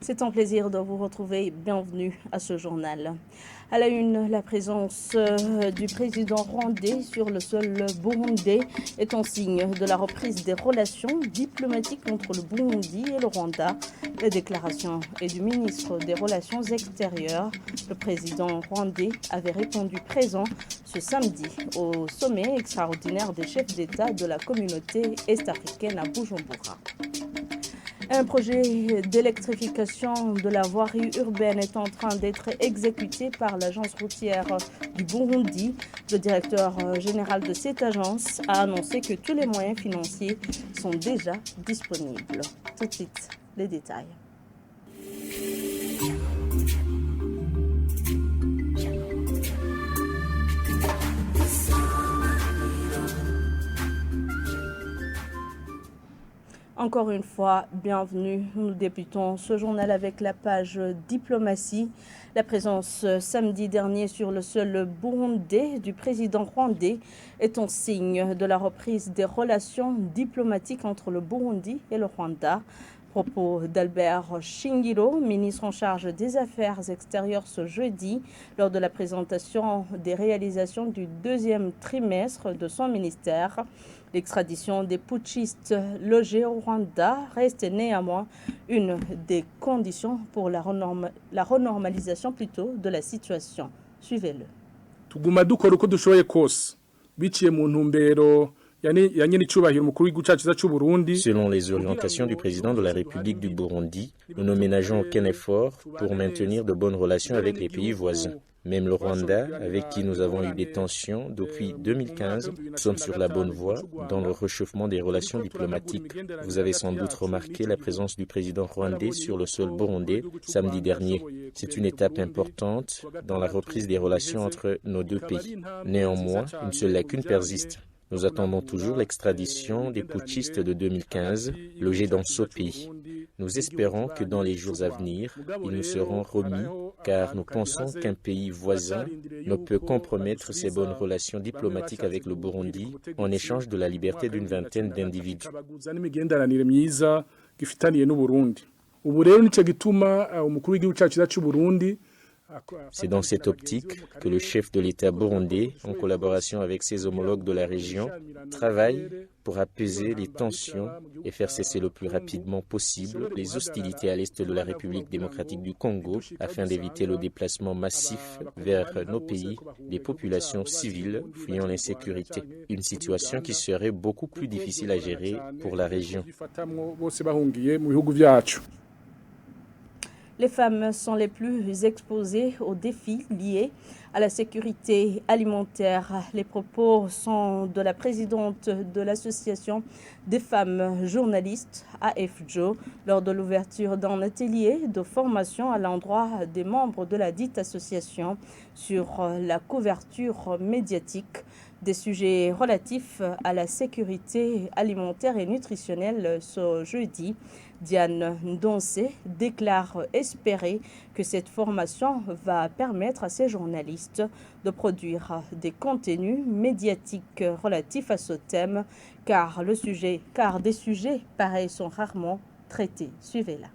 C'est un plaisir de vous retrouver. Bienvenue à ce journal. À la une, la présence du président rwandais sur le sol burundais est un signe de la reprise des relations diplomatiques entre le Burundi et le Rwanda. La déclaration est du ministre des Relations extérieures. Le président rwandais avait répondu présent ce samedi au sommet extraordinaire des chefs d'État de la communauté est-africaine à Bujumbura. Un projet d'électrification de la voirie urbaine est en train d'être exécuté par l'agence routière du Burundi. Le directeur général de cette agence a annoncé que tous les moyens financiers sont déjà disponibles. Tout de suite, les détails. Encore une fois, bienvenue. Nous débutons ce journal avec la page diplomatie. La présence samedi dernier sur le sol burundais du président rwandais est un signe de la reprise des relations diplomatiques entre le Burundi et le Rwanda. Propos d'Albert Shingiro, ministre en charge des Affaires extérieures ce jeudi, lors de la présentation des réalisations du deuxième trimestre de son ministère. L'extradition des putschistes logés au Rwanda reste néanmoins une des conditions pour la renormalisation de la situation. Suivez-le. Tuguma dukora uko dushoboye kose biciye mu ntumbero. Selon les orientations du président de la République du Burundi, nous ne ménageons aucun effort pour maintenir de bonnes relations avec les pays voisins. Même le Rwanda, avec qui nous avons eu des tensions depuis 2015, nous sommes sur la bonne voie dans le réchauffement des relations diplomatiques. Vous avez sans doute remarqué la présence du président rwandais sur le sol burundais samedi dernier. C'est une étape importante dans la reprise des relations entre nos deux pays. Néanmoins, une seule lacune persiste. Nous attendons toujours l'extradition des putschistes de 2015 logés dans ce pays. Nous espérons que dans les jours à venir, ils nous seront remis car nous pensons qu'un pays voisin ne peut compromettre ses bonnes relations diplomatiques avec le Burundi en échange de la liberté d'une vingtaine d'individus. C'est dans cette optique que le chef de l'État burundais, en collaboration avec ses homologues de la région, travaille pour apaiser les tensions et faire cesser le plus rapidement possible les hostilités à l'est de la République démocratique du Congo afin d'éviter le déplacement massif vers nos pays des populations civiles fuyant l'insécurité. Une situation qui serait beaucoup plus difficile à gérer pour la région. Les femmes sont les plus exposées aux défis liés à la sécurité alimentaire. Les propos sont de la présidente de l'association des femmes journalistes, AFJO, lors de l'ouverture d'un atelier de formation à l'endroit des membres de la dite association sur la couverture médiatique des sujets relatifs à la sécurité alimentaire et nutritionnelle ce jeudi. Diane Ndonse déclare espérer que cette formation va permettre à ces journalistes de produire des contenus médiatiques relatifs à ce thème, car des sujets pareils sont rarement traités. Suivez-la.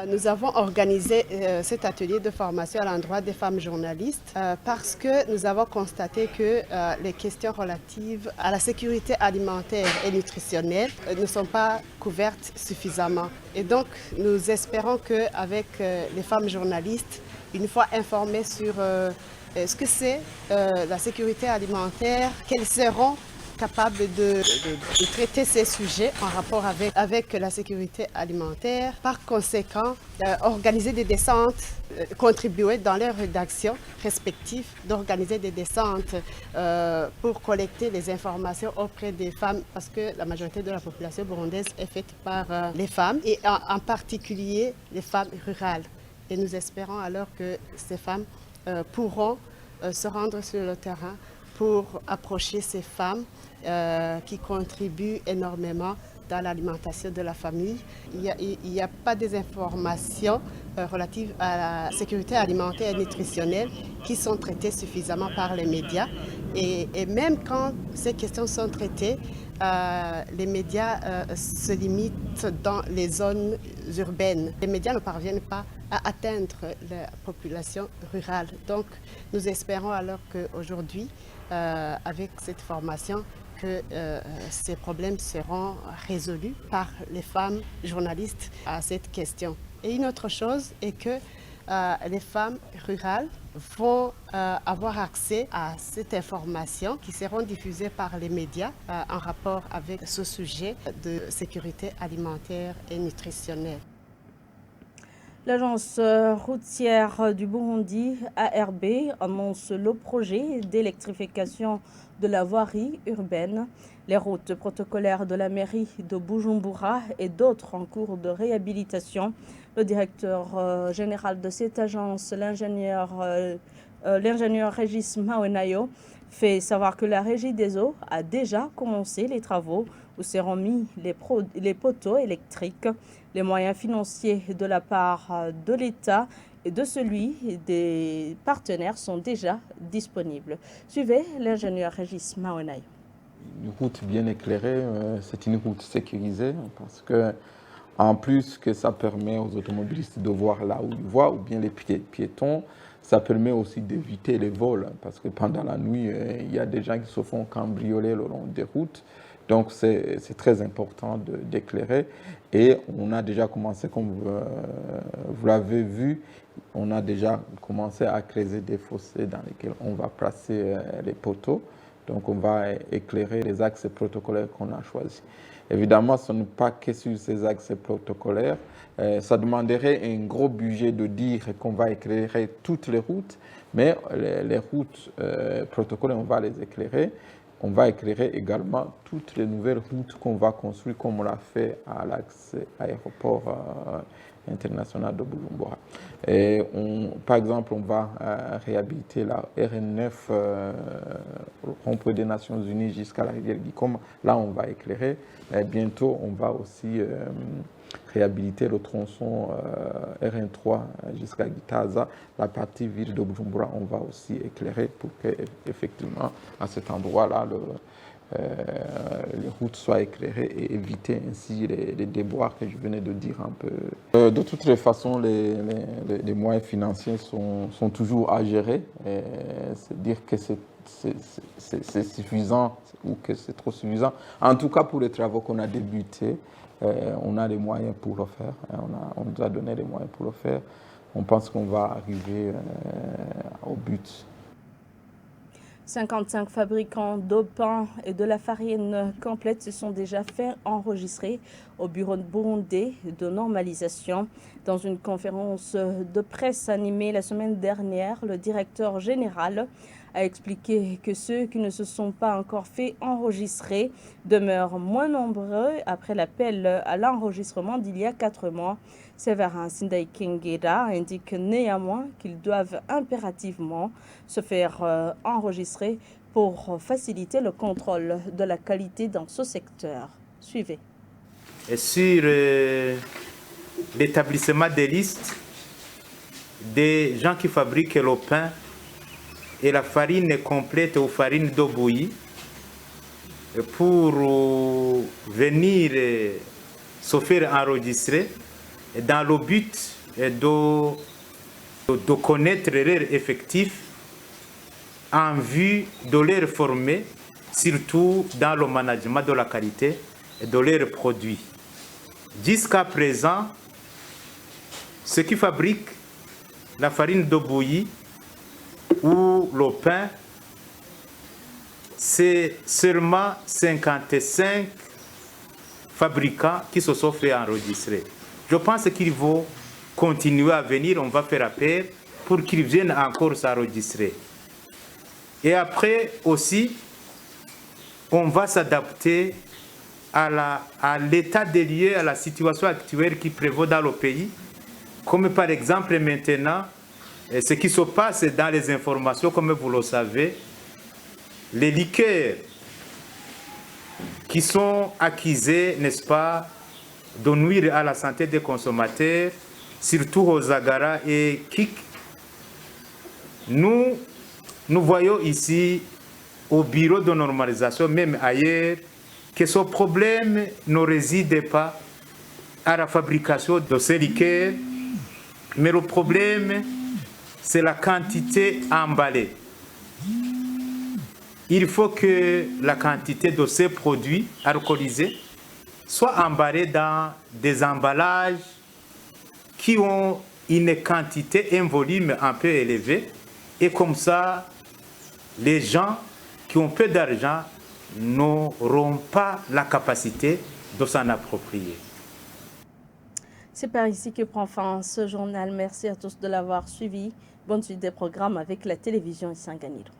Nous avons organisé cet atelier de formation à l'endroit des femmes journalistes parce que nous avons constaté que les questions relatives à la sécurité alimentaire et nutritionnelle ne sont pas couvertes suffisamment. Et donc nous espérons qu'avec les femmes journalistes, une fois informées sur ce que c'est la sécurité alimentaire, quelles seront capables de traiter ces sujets en rapport avec la sécurité alimentaire. Par conséquent, organiser des descentes, contribuer dans leurs rédactions respectives, d'organiser des descentes pour collecter les informations auprès des femmes, parce que la majorité de la population burundaise est faite par les femmes, et en particulier les femmes rurales. Et nous espérons alors que ces femmes pourront se rendre sur le terrain pour approcher ces femmes qui contribuent énormément dans l'alimentation de la famille. Il n'y a pas des informations relatives à la sécurité alimentaire et nutritionnelle qui sont traitées suffisamment par les médias. Et même quand ces questions sont traitées, les médias se limitent dans les zones urbaines. Les médias ne parviennent pas à atteindre la population rurale. Donc, nous espérons alors qu'aujourd'hui, avec cette formation, que ces problèmes seront résolus par les femmes journalistes à cette question. Et une autre chose est que les femmes rurales vont avoir accès à cette information qui seront diffusées par les médias en rapport avec ce sujet de sécurité alimentaire et nutritionnelle. L'agence routière du Burundi, ARB, annonce le projet d'électrification de la voirie urbaine. Les routes protocolaires de la mairie de Bujumbura et d'autres en cours de réhabilitation. Le directeur général de cette agence, l'ingénieur Régis Mawenayo, fait savoir que la Régie des eaux a déjà commencé les travaux où seront mis les poteaux électriques. Les moyens financiers de la part de l'État et de celui des partenaires sont déjà disponibles. Suivez l'ingénieur Régis Mawenayo. Une route bien éclairée, c'est une route sécurisée parce que, en plus que ça permet aux automobilistes de voir là où ils voient, ou bien les piétons, ça permet aussi d'éviter les vols parce que pendant la nuit, il y a des gens qui se font cambrioler le long des routes. Donc c'est très important d'éclairer et on a déjà commencé, comme vous l'avez vu, on a déjà commencé à creuser des fossés dans lesquels on va placer les poteaux. Donc on va éclairer les axes protocolaires qu'on a choisis. Évidemment, ce n'est pas que sur ces axes protocolaires. Ça demanderait un gros budget de dire qu'on va éclairer toutes les routes, mais les routes protocolaires, on va les éclairer. On va éclairer également toutes les nouvelles routes qu'on va construire, comme on l'a fait à l'axe aéroport international de Bujumbura. Et par exemple, on va réhabiliter la RN9 rond-point des Nations Unies jusqu'à la rivière Gikoma. Là, on va éclairer. Et bientôt, on va aussi réhabiliter le tronçon RN3 jusqu'à Gitaza. La partie ville de Bujumbura, on va aussi éclairer pour qu'effectivement, à cet endroit-là, les routes soient éclairées et éviter ainsi les déboires que je venais de dire un peu. De toutes les façons, les moyens financiers sont toujours à gérer. C'est dire que c'est suffisant ou que c'est trop suffisant. En tout cas, pour les travaux qu'on a débutés, on a les moyens pour le faire. On nous a donné les moyens pour le faire. On pense qu'on va arriver au but. 55 fabricants de pain et de la farine complète se sont déjà fait enregistrer au bureau de burundais de normalisation. Dans une conférence de presse animée la semaine dernière, le directeur général a expliqué que ceux qui ne se sont pas encore fait enregistrer demeurent moins nombreux après l'appel à l'enregistrement d'il y a 4 mois. Séverin Sindai Kengeda indique néanmoins qu'ils doivent impérativement se faire enregistrer pour faciliter le contrôle de la qualité dans ce secteur. Suivez. Et sur l'établissement des listes des gens qui fabriquent le pain et la farine complète ou farine d'eau bouillie pour venir se faire enregistrer dans le but de connaître leur effectif en vue de les former, surtout dans le management de la qualité et de leurs produits. Jusqu'à présent, ceux qui fabriquent la farine d'eau bouillie ou le pain, c'est seulement 55 fabricants qui se sont fait enregistrer. Je pense qu'il faut continuer à venir, on va faire appel pour qu'ils viennent encore s'enregistrer. Et après aussi, on va s'adapter à l'état des lieux, à la situation actuelle qui prévaut dans le pays, comme par exemple maintenant, ce qui se passe dans les informations, comme vous le savez, les liqueurs qui sont accusés, n'est-ce pas, de nuire à la santé des consommateurs, surtout aux Agara et Kik. Nous voyons ici, au bureau de normalisation, même ailleurs, que ce problème ne réside pas à la fabrication de ces liqueurs, mais le problème, c'est la quantité emballée. Il faut que la quantité de ces produits alcoolisés soit emballée dans des emballages qui ont une quantité, un volume un peu élevé, et comme ça, les gens qui ont peu d'argent n'auront pas la capacité de s'en approprier. C'est par ici que prend fin ce journal. Merci à tous de l'avoir suivi. Bonne suite des programmes avec la télévision Isanganiro.